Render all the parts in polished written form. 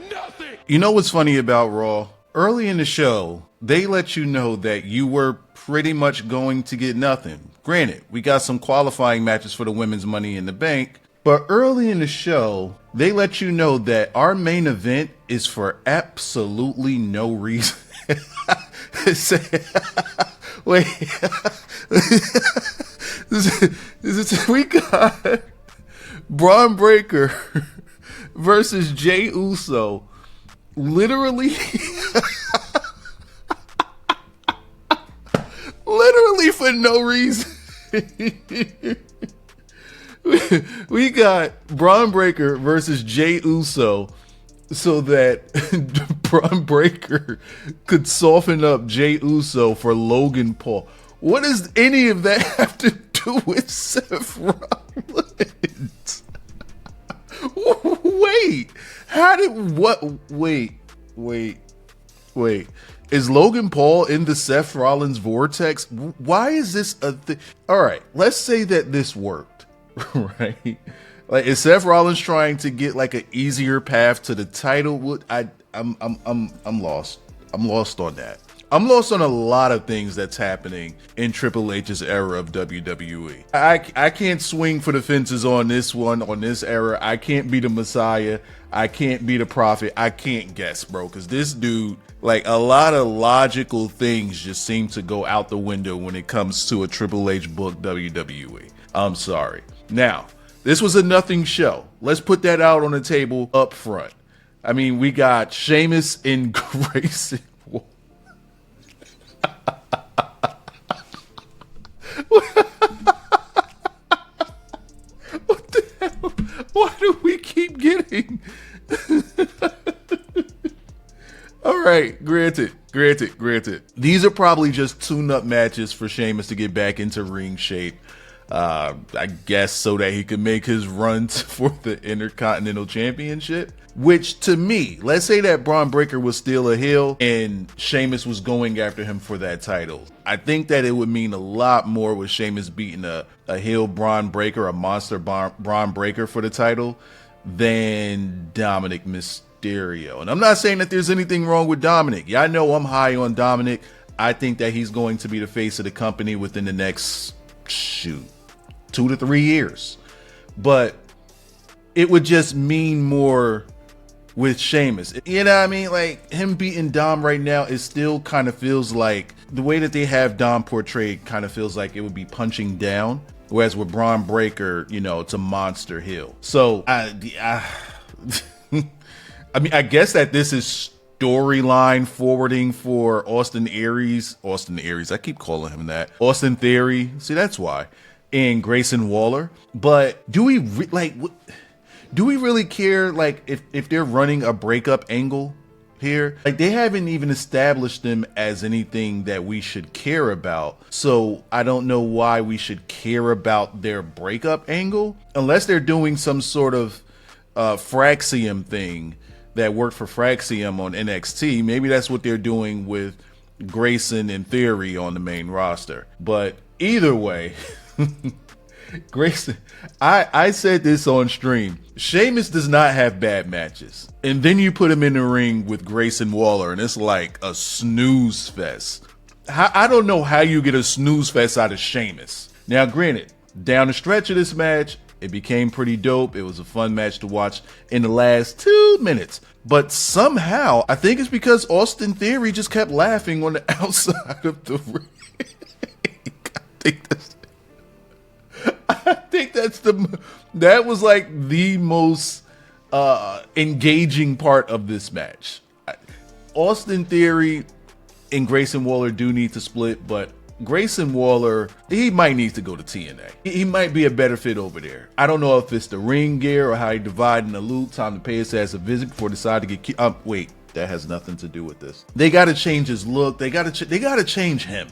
nothing. You know what's funny about Raw? Early in the show, they let you know that you were pretty much going to get nothing. Granted, we got some qualifying matches for the women's Money in the Bank, but early in the show, they let you know that our main event is for absolutely no reason. Wait. We got Braun Breaker versus Jey Uso. Literally for no reason. We got Braun Breaker versus Jey Uso so that Braun Breaker could soften up Jey Uso for Logan Paul. What does any of that have to do with Seth Rollins? Wait. Is Logan Paul in the Seth Rollins vortex? Why is this a thing? All right, let's say that this worked, right? Like, is Seth Rollins trying to get like an easier path to the title? I'm lost. I'm lost on that. I'm lost on a lot of things that's happening in Triple H's era of WWE. I can't swing for the fences on this one, on this era. I can't be the Messiah. I can't be the prophet. I can't guess, bro, because this dude, like, a lot of logical things just seem to go out the window when it comes to a Triple H book WWE. I'm sorry. Now, this was a nothing show. Let's put that out on the table up front. I mean, we got Sheamus and Gracie. What the hell? Why do we keep getting? All right, granted. These are probably just tune-up matches for Sheamus to get back into ring shape. I guess so that he could make his run for the Intercontinental Championship. Which, to me, let's say that Braun Breaker was still a heel and Sheamus was going after him for that title. I think that it would mean a lot more with Sheamus beating a heel Braun Breaker, a monster Braun Breaker for the title, than Dominic Mysterio. And I'm not saying that there's anything wrong with Dominic. Y'all know I'm high on Dominic. I think that he's going to be the face of the company within the next, 2 to 3 years. But it would just mean more with Sheamus. You know what I mean? Like, him beating Dom right now, it still kind of feels like the way that they have Dom portrayed kind of feels like it would be punching down. Whereas with Braun Breaker, you know, it's a monster heel. So I mean, I guess that this is storyline forwarding for Austin Aries. I keep calling him that. Austin Theory. See, that's why. And Grayson Waller. But do we really care, like, if they're running a breakup angle here? Like, they haven't even established them as anything that we should care about. So I don't know why we should care about their breakup angle, unless they're doing some sort of Fraxium thing that worked for Fraxium on NXT. Maybe that's what they're doing with Grayson and Theory on the main roster. But either way, Grayson, I said this on stream. Sheamus does not have bad matches. And then you put him in the ring with Grayson Waller, and it's like a snooze fest. I don't know how you get a snooze fest out of Sheamus. Now, granted, down the stretch of this match, it became pretty dope. It was a fun match to watch in the last 2 minutes. But somehow, I think it's because Austin Theory just kept laughing on the outside of the ring. That was like the most engaging part of this match. Austin Theory and Grayson Waller do need to split, but Grayson Waller, he might need to go to TNA. He might be a better fit over there. I don't know if it's the ring gear or how he dividing the loot. Time to pay his ass a visit before decide to get wait, that has nothing to do with this. They got to change his look. They got to change him.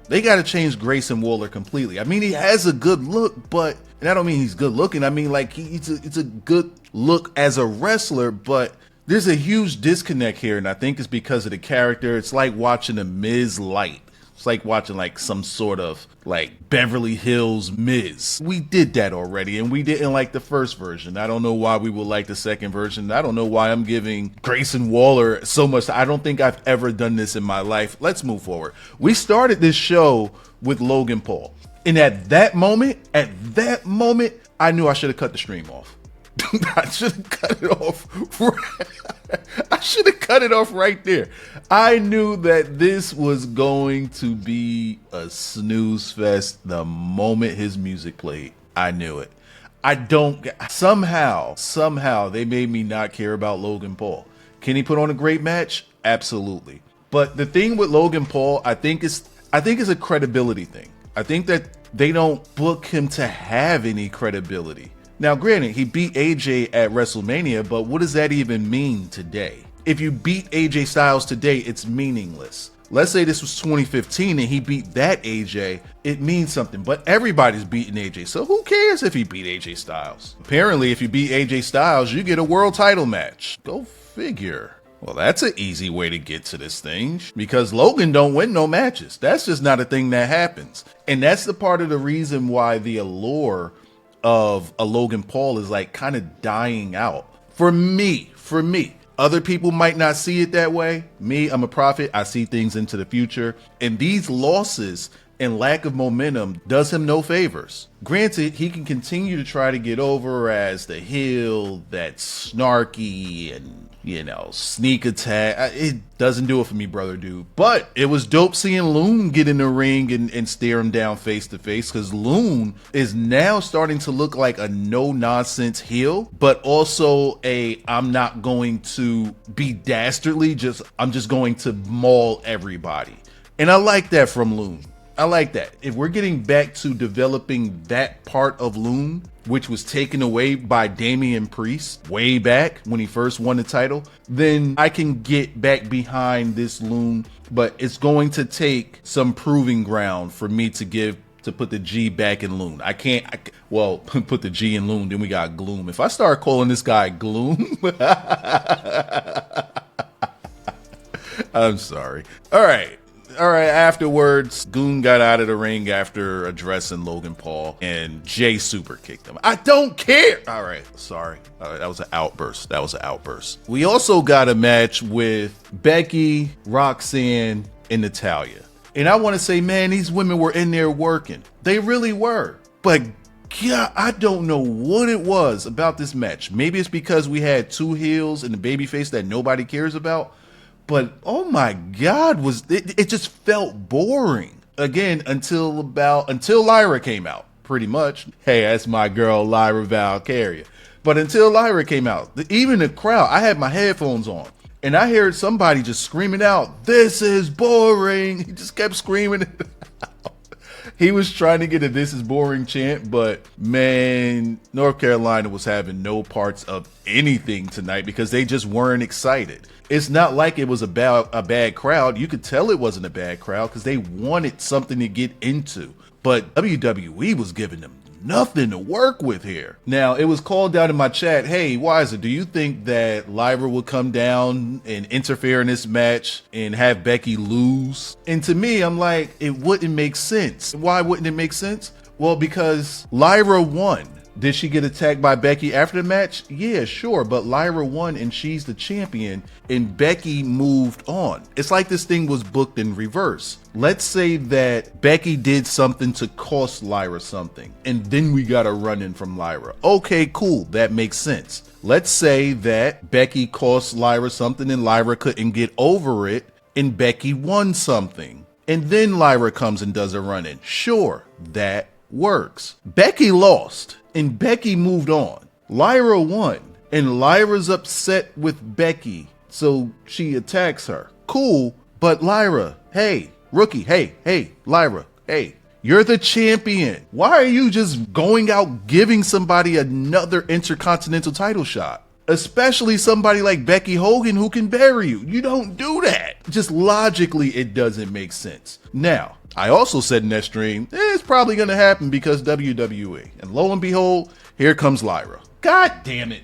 They got to change Grayson Waller completely. I mean, he has a good look, but, and I don't mean he's good looking. I mean, like, it's a good look as a wrestler, but there's a huge disconnect here, and I think it's because of the character. It's like watching a Miz light. It's like watching like some sort of like Beverly Hills Miz. We did that already, and we didn't like the first version. I don't know why we would like the second version. I don't know why I'm giving Grayson Waller so much. I don't think I've ever done this in my life. Let's move forward. We started this show with Logan Paul. And at that moment, I knew I should have cut the stream off. I should have cut it off. I should have cut it off right there. I knew that this was going to be a snooze fest the moment his music played. I knew it. Somehow they made me not care about Logan Paul. Can he put on a great match? Absolutely. But the thing with Logan Paul, I think is a credibility thing. I think that they don't book him to have any credibility. Now, granted, he beat AJ at WrestleMania, but what does that even mean today? If you beat AJ Styles today, it's meaningless. Let's say this was 2015 and he beat that AJ, it means something, but everybody's beating AJ, so who cares if he beat AJ Styles? Apparently, if you beat AJ Styles, you get a world title match. Go figure. Well, that's an easy way to get to this thing, because Logan don't win no matches. That's just not a thing that happens. And that's the part of the reason why the allure of a Logan Paul is like kind of dying out. For me. Other people might not see it that way. Me, I'm a prophet. I see things into the future. And these losses and lack of momentum does him no favors. Granted, he can continue to try to get over as the heel that's snarky and, sneak attack. It doesn't do it for me, brother dude. But it was dope seeing Loon get in the ring and stare him down face to face, because Loon is now starting to look like a no-nonsense heel, but also I'm not going to be dastardly, I'm just going to maul everybody. And I like that from Loon. I like that. If we're getting back to developing that part of Loon, which was taken away by Damian Priest way back when he first won the title, then I can get back behind this Loon, but it's going to take some proving ground for me to put the G back in Loon. Put the G in Loon, then we got Gloom. If I start calling this guy Gloom, I'm sorry. All right. Afterwards, Goon got out of the ring after addressing Logan Paul, and Jay super kicked him. I don't care. All right, sorry. That was an outburst. We also got a match with Becky, Roxanne, and Natalya. And I want to say, man, these women were in there working. They really were. But yeah, I don't know what it was about this match. Maybe it's because we had two heels and the babyface that nobody cares about. But oh my God, it just felt boring again until Lyra came out, pretty much. Hey, that's my girl Lyra Valkyria. But until Lyra came out, even the crowd, I had my headphones on and I heard somebody just screaming out, "This is boring." He just kept screaming it out. He was trying to get a "this is boring" chant, but man, North Carolina was having no parts of anything tonight because they just weren't excited. It's not like it was a bad crowd. You could tell it wasn't a bad crowd because they wanted something to get into. But WWE was giving them nothing to work with here. Now, it was called out in my chat, hey, Weiser, do you think that Lyra would come down and interfere in this match and have Becky lose? And to me, I'm like, it wouldn't make sense. Why wouldn't it make sense? Well, because Lyra won. Did she get attacked by Becky after the match? Yeah, sure, but Lyra won and she's the champion and Becky moved on. It's like this thing was booked in reverse. Let's say that Becky did something to cost Lyra something and then we got a run-in from Lyra. Okay, cool, that makes sense. Let's say that Becky cost Lyra something and Lyra couldn't get over it and Becky won something. And then Lyra comes and does a run-in. Sure, that works. Becky lost and Becky moved on. Lyra won and Lyra's upset with Becky, so she attacks her. Cool, but Lyra, hey, rookie, hey, Lyra, hey, you're the champion. Why are you just going out giving somebody another intercontinental title shot? Especially somebody like Becky Hogan who can bury you. You don't do that. Just logically, it doesn't make sense. Now, I also said in that stream, it's probably going to happen because WWE. And lo and behold, here comes Lyra. God damn it.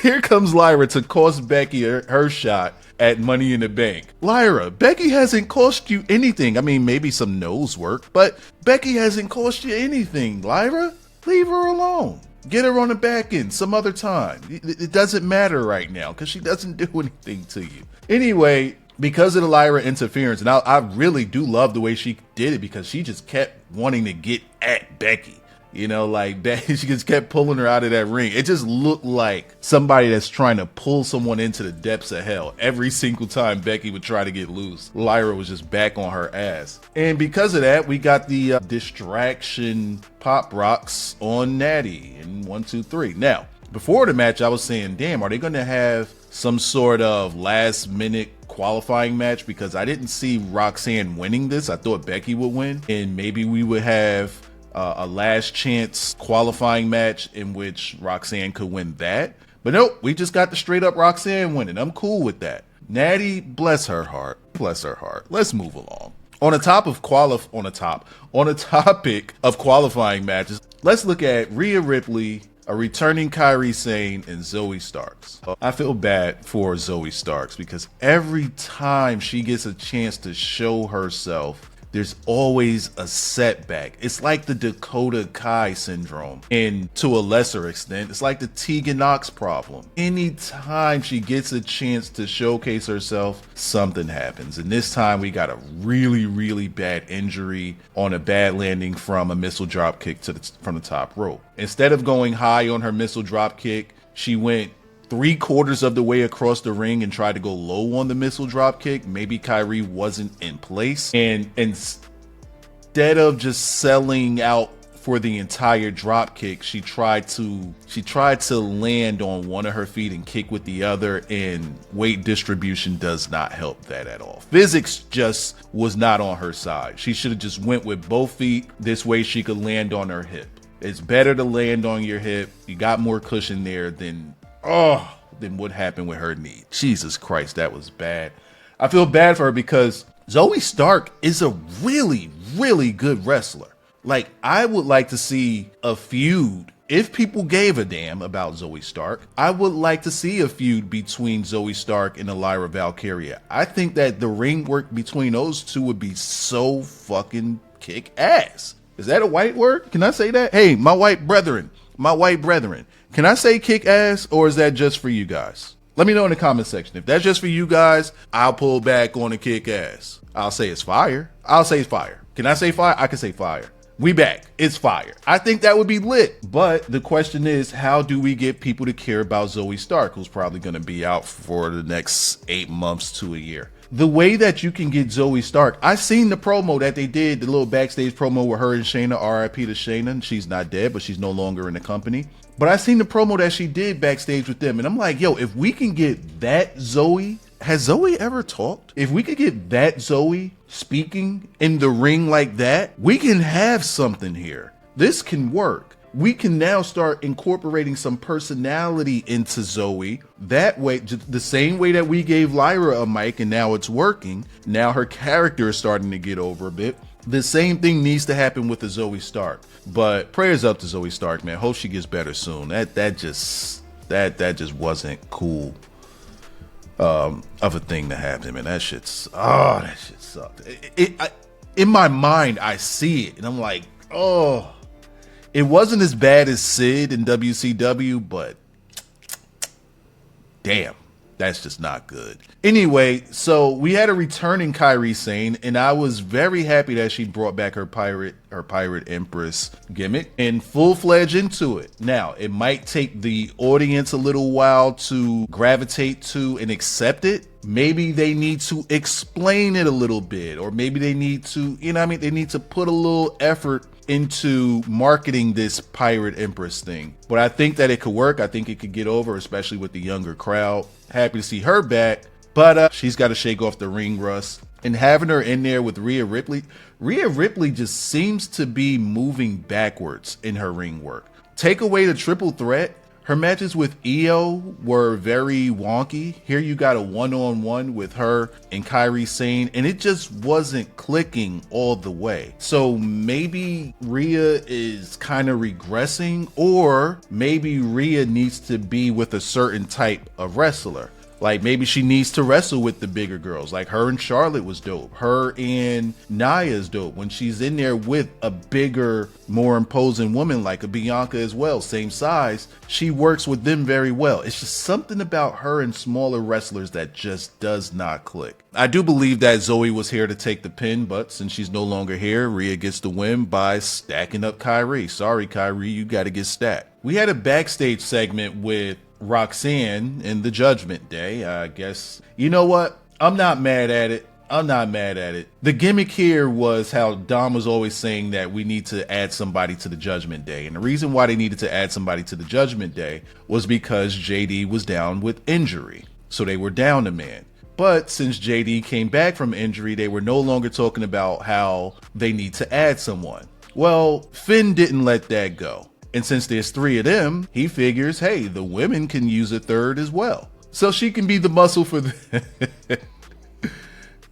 Here comes Lyra to cost Becky her shot at Money in the Bank. Lyra, Becky hasn't cost you anything. I mean, maybe some nose work, but Becky hasn't cost you anything, Lyra. Leave her alone. Get her on the back end some other time. It doesn't matter right now because she doesn't do anything to you. Anyway, because of the Lyra interference, and I really do love the way she did it because she just kept wanting to get at Becky. You know, like Becky, she just kept pulling her out of that ring. It just looked like somebody that's trying to pull someone into the depths of hell. Every single time Becky would try to get loose, Lyra was just back on her ass. And because of that, we got the distraction pop rocks on Natty in 1, 2, 3. Now, before the match, I was saying, damn, are they going to have some sort of last minute qualifying match? Because I didn't see Roxanne winning this. I thought Becky would win, and maybe we would have a last chance qualifying match in which Roxanne could win that. But nope, we just got the straight up Roxanne winning. I'm cool with that. Natty, bless her heart. Bless her heart. Let's move along. On the topic of qualifying matches, let's look at Rhea Ripley, a returning Kairi Sane, and Zoe Starks. I feel bad for Zoe Starks because every time she gets a chance to show herself, there's always a setback. It's like the Dakota Kai syndrome, and to a lesser extent, it's like the Tegan Knox problem. Anytime she gets a chance to showcase herself, something happens. And this time we got a really, really bad injury on a bad landing from a missile drop kick from the top rope. Instead of going high on her missile drop kick, she went 3/4 of the way across the ring and tried to go low on the missile drop kick. Maybe Kairi wasn't in place, and instead of just selling out for the entire drop kick, she tried to land on one of her feet and kick with the other, and weight distribution does not help that at all. Physics just was not on her side. She should have just went with both feet. This way she could land on her hip. It's better to land on your hip. You got more cushion there than what happened with her knee. Jesus Christ, that was bad. I feel bad for her because Zoe Stark is a really, really good wrestler. Like, I would like to see a feud. If people gave a damn about Zoe Stark, I would like to see a feud between Zoe Stark and Lyra Valkyria. I think that the ring work between those two would be so fucking kick ass. Is that a white word? Can I say that? Hey, my white brethren. Can I say kick ass, or is that just for you guys? Let me know in the comment section. If that's just for you guys, I'll pull back on the kick ass. I'll say it's fire. Can I say fire? I can say fire. We back. It's fire. I think that would be lit. But the question is, how do we get people to care about Zoe Stark, who's probably going to be out for the next 8 months to a year? The way that you can get Zoe Stark, I seen the promo that they did, the little backstage promo with her and Shayna, RIP to Shayna. She's not dead, but she's no longer in the company. But I seen the promo that she did backstage with them, and I'm like, yo, if we can get that Zoe, has Zoe ever talked? If we could get that Zoe speaking in the ring like that, we can have something here. This can work. We can now start incorporating some personality into Zoe. That way, the same way that we gave Lyra a mic and now it's working, now her character is starting to get over a bit. The same thing needs to happen with the Zoe Stark. But prayers up to Zoe Stark, man. Hope she gets better soon. That just wasn't cool of a thing to happen, man. That shit sucked. In my mind, I see it and I'm like, oh. It wasn't as bad as Sid in WCW, but damn, that's just not good. Anyway, so we had a returning Kairi Sane, and I was very happy that she brought back her Pirate Empress gimmick and full-fledged into it. Now, it might take the audience a little while to gravitate to and accept it. Maybe they need to explain it a little bit, or maybe they need to, they need to put a little effort into marketing this Pirate Empress thing. But I think that it could work. I think it could get over, especially with the younger crowd. Happy to see her back, but she's got to shake off the ring rust. And having her in there with Rhea Ripley just seems to be moving backwards in her ring work. Take away the triple threat, her matches with Io were very wonky. Here you got a one-on-one with her and Kairi Sane, and it just wasn't clicking all the way. So maybe Rhea is kind of regressing, or maybe Rhea needs to be with a certain type of wrestler. Like maybe she needs to wrestle with the bigger girls. Like her and Charlotte was dope. Her and Nia's dope. When she's in there with a bigger, more imposing woman like a Bianca as well, same size, she works with them very well. It's just something about her and smaller wrestlers that just does not click. I do believe that Zoe was here to take the pin, but since she's no longer here, Rhea gets the win by stacking up Kyrie. Sorry, Kyrie, you got to get stacked. We had a backstage segment with Roxanne in the Judgment Day. I guess, you know what? I'm not mad at it. The gimmick here was how Dom was always saying that we need to add somebody to the Judgment Day. And the reason why they needed to add somebody to the Judgment Day was because JD was down with injury. So they were down a man. But since JD came back from injury, they were no longer talking about how they need to add someone. Well, Finn didn't let that go. And since there's 3 of them, he figures, hey, the women can use a third as well. So she can be the muscle for the...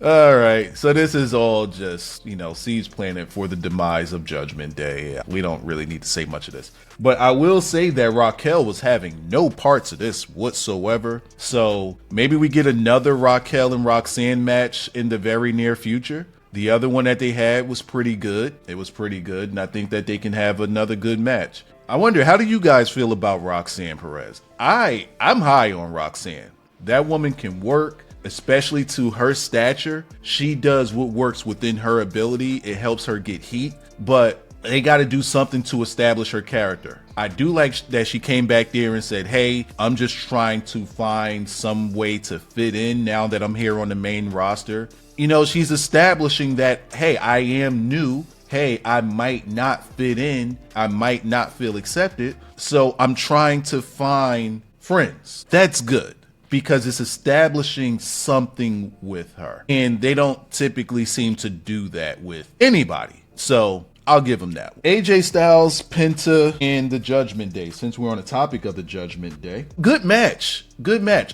All right, so this is all just, seeds planted for the demise of Judgment Day. We don't really need to say much of this. But I will say that Raquel was having no parts of this whatsoever. So maybe we get another Raquel and Roxanne match in the very near future. The other one that they had was pretty good. It was pretty good, and I think that they can have another good match. I wonder, how do you guys feel about Roxanne Perez? I'm high on Roxanne. That woman can work. Especially to her stature, she does what works within her ability. It helps her get heat, but they got to do something to establish her character. I do like that she came back there and said, hey, I'm just trying to find some way to fit in now that I'm here on the main roster. She's establishing that, hey, I am new. Hey, I might not fit in. I might not feel accepted. So I'm trying to find friends. That's good, because it's establishing something with her. And they don't typically seem to do that with anybody. So I'll give them that. AJ Styles, Penta, and the Judgment Day. Since we're on the topic of the Judgment Day. Good match.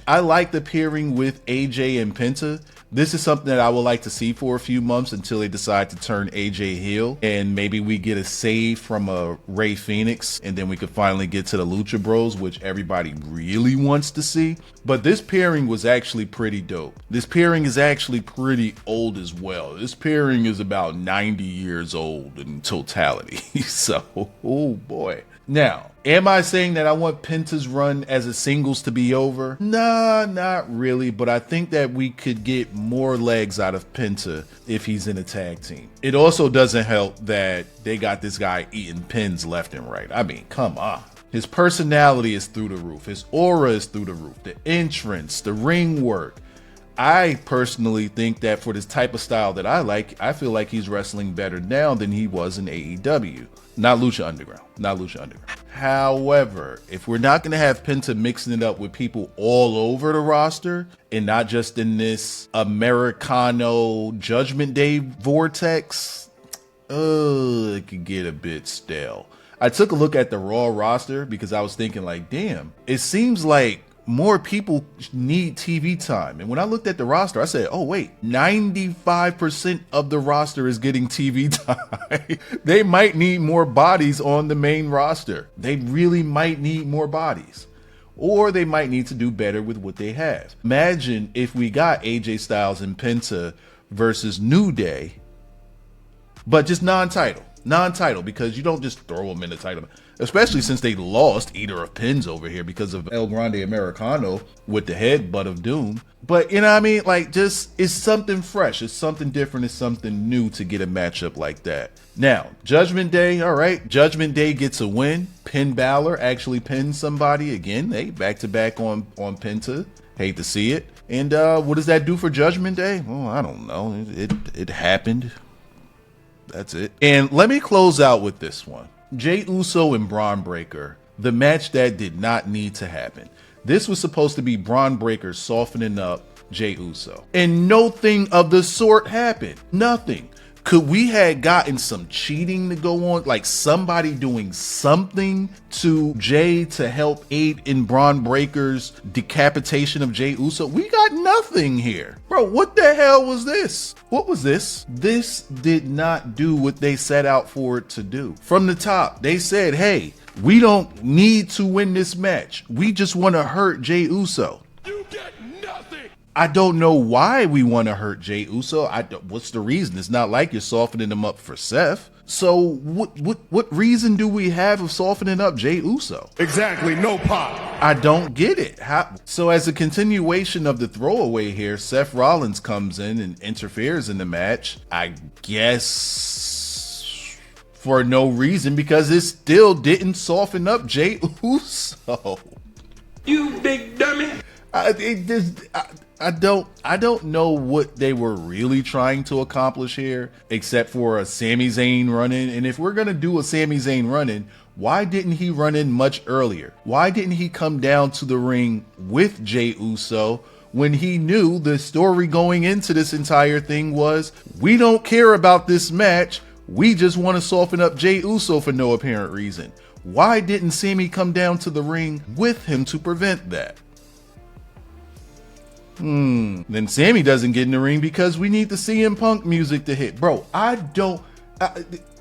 I like the pairing with AJ and Penta. This is something that I would like to see for a few months until they decide to turn AJ heel. And maybe we get a save from a Rey Fenix. And then we could finally get to the Lucha Bros, which everybody really wants to see. But this pairing was actually pretty dope. This pairing is actually pretty old as well. This pairing is about 90 years old in totality. So, oh boy. Now, am I saying that I want Penta's run as a singles to be over? Nah, not really, but I think that we could get more legs out of Penta if he's in a tag team. It also doesn't help that they got this guy eating pins left and right. I mean, come on. His personality is through the roof. His aura is through the roof. The entrance, the ring work. I personally think that for this type of style that I like, I feel like he's wrestling better now than he was in AEW. Not Lucha Underground. However, if we're not going to have Penta mixing it up with people all over the roster and not just in this Americano Judgment Day vortex, it could get a bit stale. I took a look at the Raw roster because I was thinking like, damn, it seems like more people need TV time. And when I looked at the roster, I said, oh wait, 95% of the roster is getting TV time. They might need more bodies on the main roster. They really might need more bodies. Or they might need to do better with what they have. Imagine if we got AJ Styles and Penta versus New Day, but just non-title, because you don't just throw them in the title. Especially since they lost Eater of Pins over here because of El Grande Americano with the headbutt of Doom. But you know what I mean? Like, just, it's something fresh. It's something different. It's something new to get a matchup like that. Now, Judgment Day, all right. Judgment Day gets a win. Finn Balor actually pins somebody again. Hey, back to back on Penta. Hate to see it. And what does that do for Judgment Day? Well, I don't know. It happened. That's it. And let me close out with this one. Jey Uso and Braun Breaker, the match that did not need to happen. This was supposed to be Braun Breaker softening up Jey Uso. And nothing of the sort happened. Nothing. Could we have gotten some cheating to go on? Like somebody doing something to Jey to help aid in Braun Breaker's decapitation of Jey Uso? We got nothing here. Bro, what the hell was this? What was this? This did not do what they set out for it to do. From the top, they said, hey, we don't need to win this match. We just want to hurt Jey Uso. You get I don't know why we want to hurt Jey Uso. What's the reason? It's not like you're softening him up for Seth. So what reason do we have of softening up Jey Uso? Exactly, no pop. I don't get it. So as a continuation of the throwaway here, Seth Rollins comes in and interferes in the match. I guess for no reason, because it still didn't soften up Jey Uso. You big dummy. I don't know what they were really trying to accomplish here, except for a Sami Zayn run-in. And if we're going to do a Sami Zayn run-in, why didn't he run in much earlier? Why didn't he come down to the ring with Jey Uso when he knew the story going into this entire thing was, we don't care about this match, we just want to soften up Jey Uso for no apparent reason? Why didn't Sami come down to the ring with him to prevent that? Then Sami doesn't get in the ring because we need the CM Punk music to hit. Bro,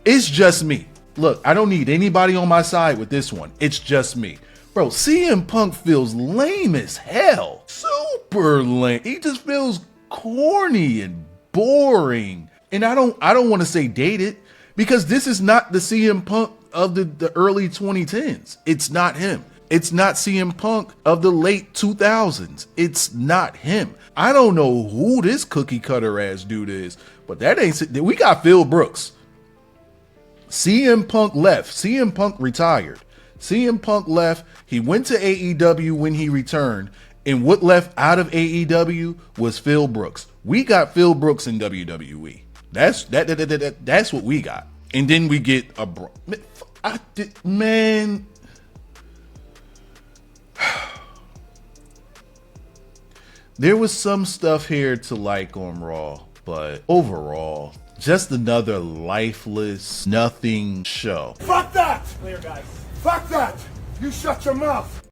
it's just me. Look, I don't need anybody on my side with this one. It's just me. Bro, CM Punk feels lame as hell. Super lame. He just feels corny and boring. And I don't want to say dated, because this is not the CM Punk of the early 2010s. It's not him. It's not CM Punk of the late 2000s. It's not him. I don't know who this cookie cutter ass dude is, but that ain't. We got Phil Brooks. CM Punk left. CM Punk retired. CM Punk left. He went to AEW when he returned, and what left out of AEW was Phil Brooks. We got Phil Brooks in WWE. That's what we got. And then we get a man. There was some stuff here to like on Raw, but overall, just another lifeless, nothing show. Fuck that! Clear, guys. Fuck that! You shut your mouth!